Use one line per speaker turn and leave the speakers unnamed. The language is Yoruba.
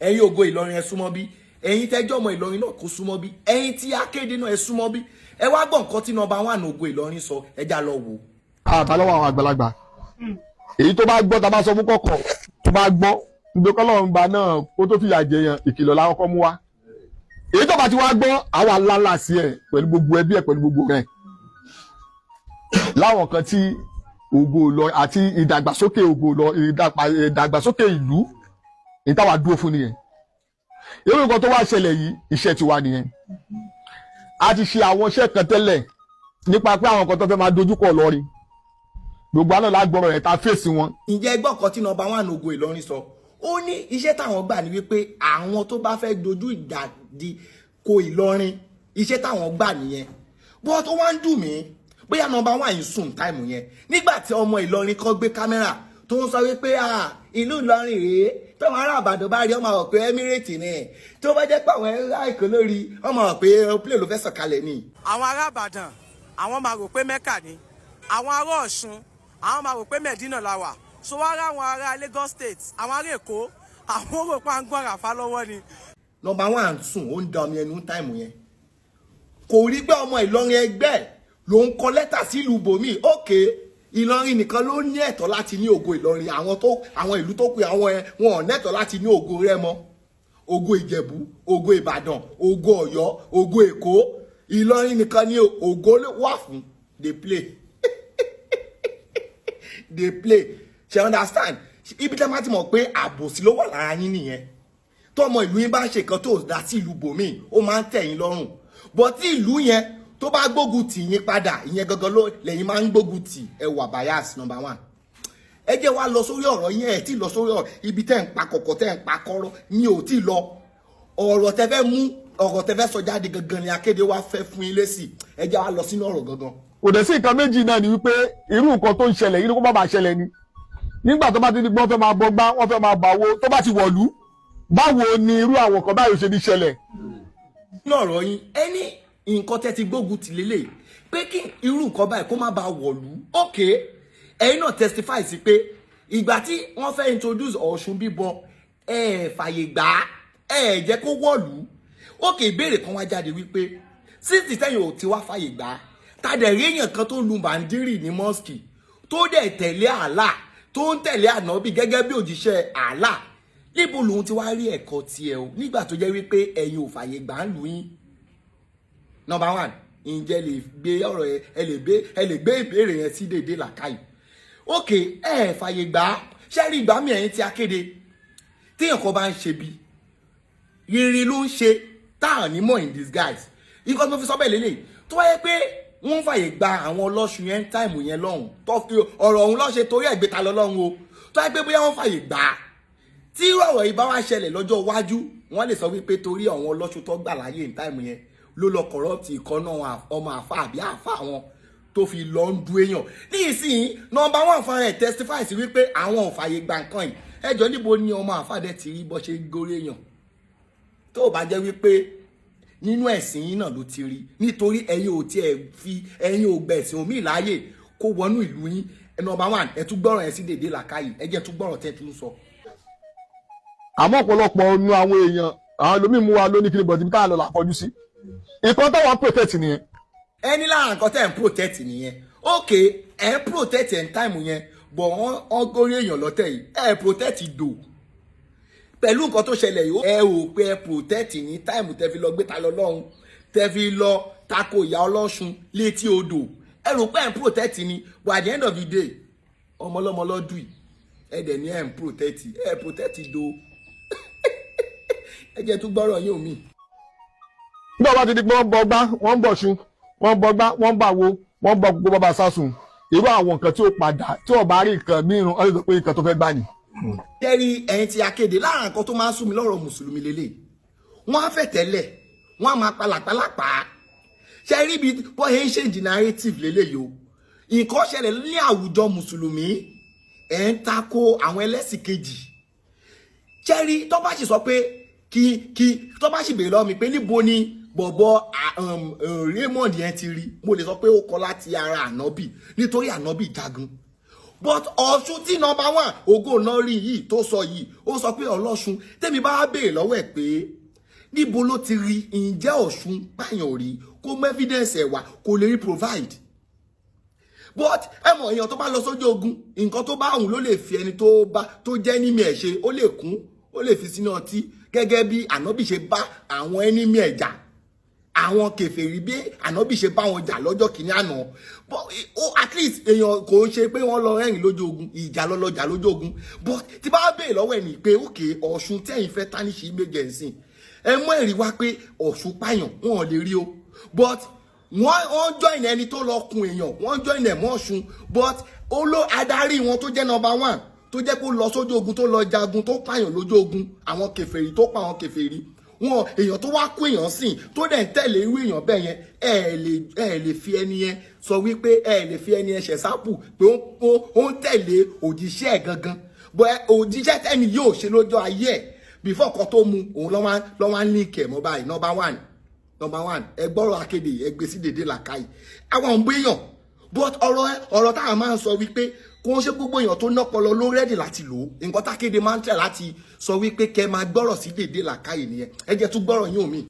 ẹ̀yin Ògo Ìlọrin ẹ súnmọ́ bí, ẹ̀yin tẹ́jọ́ ọmọ Ìlọrin náà kó súnmọ́ bí, ẹ̀yin tí Akéde náà ẹ súnmọ́ bí. Ẹ wá gbọ́ nǹkan tí number 1 Ògo Ìlọrin sọ, ẹ já lọ wò.
Àtàlọ́wọ́ àwọn àgbàlagbà èyí tó bá gbọ́ tá a bá sọ fún kọ̀kọ̀ tó bá gbọ́ nígbà kọ́lọ́run gba náà kó tó fìyà jẹ yẹn ìkìlọ̀ la kọ́kọ́ mú wá. Èyí tó bá ti wá gbọ́ àwọn aláǹlà sí ẹ̀ pẹ̀lú gbogbo ẹbí ẹ̀ pẹ̀lú gbogbo rẹ̀ láwọn kan tí Ògo Ìlọrin àti ìdàgbàsókè Ògo Ìlọrin ìdàgbàsókè ìlú ìtawà dúró fún nìyẹn. Irú nǹkan tó wá ṣẹlẹ̀ yìí iṣẹ́ ti wá nìyẹn. A ti ṣe àwọn iṣẹ́ kan tẹ́lẹ̀ nípa pé àwọn kan tó fẹ́ máa dojúkọ Ìlọrin gbogbo àná lágbọ́rọ̀ rẹ̀ ta fèsì wọn.
Ǹjẹ́ ẹ gbọ́ kan tí number 1 Ògo Ìlọrin sọ? Ó ní iṣẹ́ táwọn gbà ní wípé àwọn tó bá fẹ́ dojú ìjà di ko Ìlọrin iṣẹ́ táwọn gbà nìyẹn. Bó tó wá ń dùn mí bóyá number 1 yìí sùn táìmù yẹn nígbà tí ọmọ Ìlọrin kan gbé kámẹ́rà tó ń sọ wípé ìlú Ìlọrin rèé tọ́wọ́n ará Ìbàdàn bá rí ọmọ rò pé Emirate ni tó bá jẹ́ pé àwọn ará Èkó lórí ọmọ rò pé aeroplane ló fẹ́ sọ̀kalẹ̀ ni.
Àwọn ará Ìbàdàn àwọn máa rò pé Mẹ́kà ni, àwọn ará Ọ̀ṣun àwọn máa rò pé Mẹ̀dínà la wà, so wá rá àwọn ará Lagos State àwọn ará Èkó àwọn rò pé à ń gbọ́n Ràfá lọ́wọ́ ni.
Number 1 sùn ó ń da omi ẹnu táìmù yẹn kò rí pé ọmọ Ìlọrin ẹgbẹ́ ló ń kọ lẹ́tà sílùú bòmí. Òkè Ìlọrin nìkan ló ní ẹ̀tọ́ láti ní Ògo Ìlọrin, àwọn ìlú tó kù àwọn wọn ò nẹ́tọ̀ láti ní Ògo Rẹ́mọ, Ògo Ìjẹ̀bú, Ògo Ìbàdàn, Ògo Ọ̀yọ́, Ògo Èkó. Ìlọrin nìkan ní Ògo wà fún. They play they play. Ṣé understand? Ibi tẹ́ máa ti mọ̀ pé àbòsí ló wà lára yín nìyẹn. Tó ọmọ ìlú yín bá ń ṣe nǹkan tó dá sí ìlú bòmí ó máa ń tẹ́ yín lọ́rùn, but tí ìlú yẹn tó bá gbógun tì yín padà ìyẹn gangan ló lẹ́yìn máa ń gbógun tì. Ẹ wà bias number 1. Ẹ jẹ́ wá lọ sórí ọ̀rọ̀ yẹn ẹ̀ tí lọ sórí ọ̀rọ̀ ibi tẹ́ ń pa kọ̀kọ̀ tẹ́ ń pa kọ́rọ́ ní ò tí lọ ọ̀rọ̀ tẹ́ fẹ́ mú ọ̀rọ̀ tẹ́ fẹ́ sọ jáde gangan ni Akéde wá fẹ́ fún yín lésì. Ẹ jẹ́ wá lọ sínú ọ̀rọ̀ gangan.
Kò dẹ̀ sí nǹkan méjì náà ni wípé irú nǹkan tó ń ṣẹlẹ̀ yìí ni kó má bàa ṣẹlẹ̀ ni. Nígbà tó bá ti di pé wọ́n fẹ́ máa bọgbá wọ́n fẹ́ máa bàwó tó bá ti wọ̀lú báwo ni irú àwọn kan báyìí ṣe ní ṣẹlẹ̀.
Ní ọ̀rọ̀ yín ẹni nǹkan tẹ́ ti gbógun tì lélẹ̀ pé kí irú nǹkan báyìí kó má bàa wọ̀lú. Òkè ẹ̀yin náà testify sí pé ìgbà tí wọ́n fẹ́ introduce Ọ̀ṣun bíbọ fàyè gbà jẹ́ kó wọ̀lú. Òkè ìbéèrè kan wá jáde wípé sísì tẹ́yìn ò ti wá fàyè gbà tàdé rí èèyàn kan tó lu bàndírì ní mọ́sìkì tó dẹ̀ tẹ̀lé àlá tó ń tẹ̀lé ànábì gẹ́gẹ́ bí òjíṣẹ́ àlá. Níbo lòun ti wá rí ẹ̀kọ́ tiẹ̀ o nígbà tó jẹ́ wípé ẹ̀yin ò fàyè gbà ń lù yín. Number 1 ǹjẹ́ lè gbé ọ̀rọ̀ yẹn ẹ lè gbé ìbéèrè yẹn sí dédé làkàyè. Òkè fàyè gbà ṣé rí ìgbà mi ẹ̀yin tí Akéde téèyàn kan bá ń ṣe bí rere ló ń ṣe táà ní mọ̀ in disguise. Nǹkan tó fi sọ bẹ́ẹ̀ lélẹ̀ tó wáyé pé wọ́n fàyè gba àwọn ọlọ́ṣun yẹn táìmù yẹn lọ́hùn tó fi ọ̀rọ̀ ọ̀hún lọ́ọ́ ṣe torí ẹ̀gbẹ́ta lọ́lọ́run o tó wáyé pé bóyá wọ́n fàyè gbà tí ọ̀rọ̀ yìí bá wá ṣẹlẹ̀ lọ́jọ́ iwájú wọ́n lè sọ wípé torí àwọn ọlọ́ṣun tó gbà láyé ní táìmù yẹn ló lọ corrupt ìkọ́nà ọmọ àfa àbí àfa àwọn tó fi lọ ń du èèyàn. Ní ìsìn number 1 fún ẹ̀ testify sí wípé àwọn ò fàyè gba nǹkan yìí. Ẹjọ́ níbo ni ọmọ àfa dẹ̀ ti rí bọ́ ṣe górí èèyàn tó bá jẹ́ wípé nínú ẹ̀sìn yín náà ló ti rí nítorí ẹ̀yin ò tiẹ̀ fi ẹ̀yin ò gbẹ̀sìn omi láàyè kó wọnú ìlú yín. Number 1 ẹ tún gbọ́rọ̀ yẹn sí dédé làkàyè ẹ jẹ́ tún gbọ́rọ̀ tẹ́ tún sọ.
Àmọ́ ọ̀pọ̀lọpọ̀ nu àwọn èèyàn àwọn ẹlòmíín mú wa lóní kí ni bọ̀dì bí táà lọ là kọjú sí. Nǹkan tó wọ́n protect nìyẹn.
Ẹni lára nǹkan tẹ́ ń protect nìyẹn. Òkè ẹ̀ ń protect ẹ̀ ń táìmù yẹn bọ̀ wọ́n górí èèyàn lọ́tẹ̀ yìí ẹ̀ protect dò. Pẹ̀lú nǹkan tó ṣẹlẹ̀ yìí ẹ ò pé ẹ protect ní táìmù tẹ́ fi lọ gbé ta lọ lọ́hùn tẹ́ fi lọ tako ìyá Ọlọ́ṣun létí odò ẹ rò pé ẹ ń protect ni but at the end of the day ọmọlọ́mọ lọ́dún yìí ẹ dẹ̀ ní ẹ ń protect do ẹ jẹ́ tún gbọ́rọ̀ yín omi.
Nígbà wá ti di pé wọ́n bọ gbá wọ́n bọ̀ ṣun wọ́n bọ gbá wọ́n bà wo wọ́n bọ gbogbo bàbá sásùn irú àwọn nǹkan tí ó padà tí ò bá rí nǹkan mìíràn ó lè sọ pé nǹkan tó fẹ́ gbà ní.
Kẹ́rí ẹ̀yin tí Akéde lára nǹkan tó máa ń sún mi lọ́rọ̀ mùsùlùmí lélẹ̀ wọ́n á fẹ́ tẹ́lẹ̀ wọ́n á máa palàpalàpà ṣe rí bí wọ́n ṣe ń ṣèǹjì narrative lélẹ̀ yìí o nǹkan ṣẹlẹ̀ ní àwùjọ mùsùlùmí ẹ̀ ń tako àwọn ẹlẹ́sìn kejì ṣe rí tó bá sì sọ pé kí tó bá sì béèrè lọ́wọ́ mi pé níbo ni bọ̀bọ̀ Raymond yẹn ti rí mo lè sọ pé ó kọ́ láti ara ànábì nítorí ànábì jagun but Ọ̀ṣun tí number one Ògo Ìlọrin yìí tó sọ yìí ó sọ pé Ọlọ́ṣun tẹ́mi bá béèrè lọ́wọ́ ẹ̀ pé níbo ló ti rí ǹjẹ́ Ọ̀ṣun pààyàn rí kó mú evidence ẹ̀ wá kó lè rí provide but ẹ mọ̀ èèyàn tó bá lọ sójú ogun nǹkan tó bá òun ló lè fi ẹni tó jẹ́ nímì ẹ̀ ṣe ó lè kún ó lè fi sínú ọtí gẹ́gẹ́ bí ànábì ṣe bá àwọn ẹnímì ẹ̀ jà àwọn kèfèrí bí ànábì ṣe bá wọn jà lọ́jọ́ kìíní àná but at least èèyàn kò ń ṣe pé wọ́n lọ rẹ́rìn lójú ogun ìjà lọ́lọ́jà lójú ogun but tí bá béèrè lọ́wọ́ ẹ̀ ní pé òkè Ọ̀ṣun tẹ́yìn fẹ́ tánìṣì méjèèsìn ẹ mú ẹ̀rí wá pé Ọ̀ṣun pààyàn wọn ò lè rí o but wọ́n join ẹni tó lọ kun èèyàn wọ́n join ẹ̀ mọ́ Ọ̀ṣun but adarí wọn tó jẹ́ number one tó jẹ́ kó lọ sójú ogun tó lọ jagun tó pààyàn lójú ogun àwọn kèfèrí tó pa àwọn kèfèrí wọn èèyàn tó wá kó èèyàn sìn tó dẹ̀ ń tẹ̀lé irú èèyàn bẹ́ẹ̀ yẹn ẹ lè fi ẹni yẹn sọ wípé ẹ lè fi ẹni yẹn ṣẹ̀sápù pé ó ń tẹ̀lé òjíṣẹ́ ẹ̀ gangan but òjíṣẹ́ tẹ́ni yóò ṣe lójọ́ ayé ẹ̀ before kan tó mu òun lọ́wọ́ ní ìkẹ́ mọ́ báyìí number one ẹ gbọ́rọ̀ akéde ẹ gbé sí dédé làkàyè àwọn òǹgbé èèyàn but ọ̀rọ̀ táwọn máa ń sọ wípé kò ń ṣe gbogbo èèyàn tó nọ́pọlọ ló rẹ́dì láti lò ó nǹkan tákéde máa ń tẹ̀ láti sọ wípé kẹ́ máa gbọ́rọ̀ sí dédé làkàyè nìyẹn ẹ jẹ́ tún gbọ́rọ̀ yín omi.